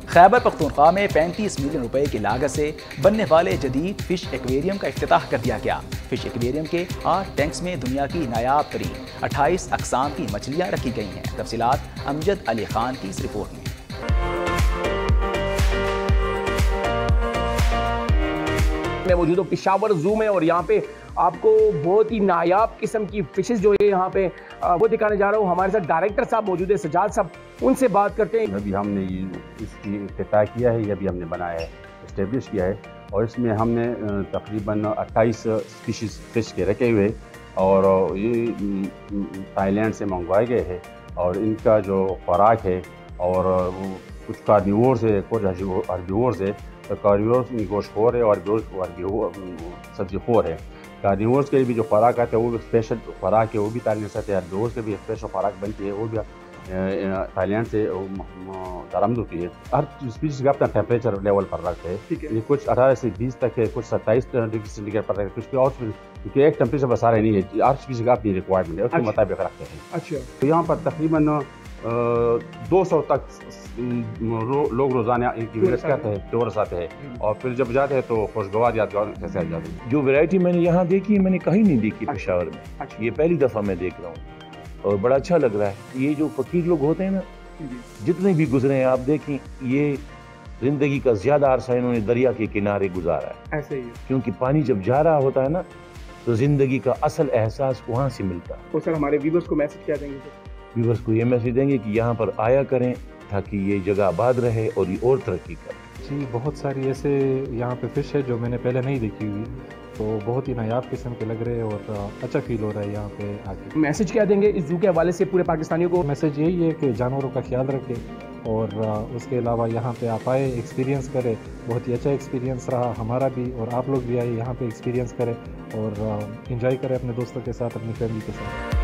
खैबर पख्तूनख्वा में 35 मिलियन रुपए की लागत से बनने वाले जदीद फिश एक्वेरियम का इफ्तिताह कर दिया गया। फिश एक्वेरियम के 8 टैंक्स में दुनिया की नायाब तरीन 28 अक़साम की मछलियाँ रखी गई हैं। तफसीलात अमजद अली खान की इस रिपोर्ट में। मैं मौजूद हूँ पेशावर जू में और यहाँ पे आपको बहुत ही नायाब किस्म की फिशेस जो है यहाँ पे वो दिखाने जा रहा हूँ। हमारे साथ डायरेक्टर साहब मौजूद है, सजाद साहब, उनसे बात करते हैं। अभी हमने इसकी इफ्तिताह किया है, ये भी हमने बनाया है, इस्टेब्लिश किया है और इसमें हमने तकरीबन 28 स्पीशीज़ फिश के रखे हुए और ये थाईलैंड से मंगवाए गए हैं और इनका जो खुराक है और कुछ कार्निवोर्स है, कुछ हर्बीवोर्स है। तो कार्निवोर्स गोश्तखोर है और सब्ज़ीखोर है। कार्निवोर्स के भी जो खुराक आते हैं वो भी स्पेशल खुराक है, वो भी थाईलैंड से आते हैं। हर्बीवोर्स के भी स्पेशल खुराक बनती है, वो भी थाईलैंड से दरामद होती है। हर स्पीशीज़ का अपना टेम्परेचर लेवल पर रखते हैं। ये कुछ 18 से 20 तक है, कुछ 27 डिग्री सेंटीग्रेड पर रखते हैं, कुछ और क्योंकि एक टेम्परेचर बस सारे नहीं है। हर स्पीशीज़ का अपनी रिक्वायरमेंट है, उसके मुताबिक रखते हैं। अच्छा, तो यहाँ पर तकरीबन 200 तक लोग रोजाना एक विजिट करते हैं, टूरिस्ट आते हैं और फिर जब जाते हैं तो खुशगवार यादगार कैसे आ जाते हैं। जो वैरायटी मैंने यहाँ देखी मैंने कहीं नहीं देखी पेशावर में। ये पहली दफ़ा मैं देख रहा हूँ और बड़ा अच्छा लग रहा है। ये जो फकीर लोग होते हैं ना, जितने भी गुजरे हैं आप देखें, ये जिंदगी का ज्यादा अरसा इन्होंने दरिया के किनारे गुजारा है। ऐसे ही क्योंकि पानी जब जा रहा होता है ना तो जिंदगी का असल एहसास वहाँ से मिलता है। तो सर हमारे व्यूअर्स को मैसेज क्या देंगे? व्यूअर्स को ये मैसेज देंगे कि यहाँ पर आया करें ताकि ये जगह आबाद रहे और ये और तरक्की करे। जी, बहुत सारी ऐसे यहाँ पे फ़िश है जो मैंने पहले नहीं देखी हुई, तो बहुत ही नायाब किस्म के लग रहे हैं और अच्छा फील हो रहा है यहाँ पे आके। मैसेज क्या देंगे इस जू के हवाले से पूरे पाकिस्तानियों को? मैसेज यही है कि जानवरों का ख्याल रखें और उसके अलावा यहाँ पे आप आए, एक्सपीरियंस करें। बहुत ही अच्छा एक्सपीरियंस रहा हमारा भी और आप लोग भी आए यहाँ पे एक्सपीरियंस करें और इंजॉय करें अपने दोस्तों के साथ, अपनी फैमिली के साथ।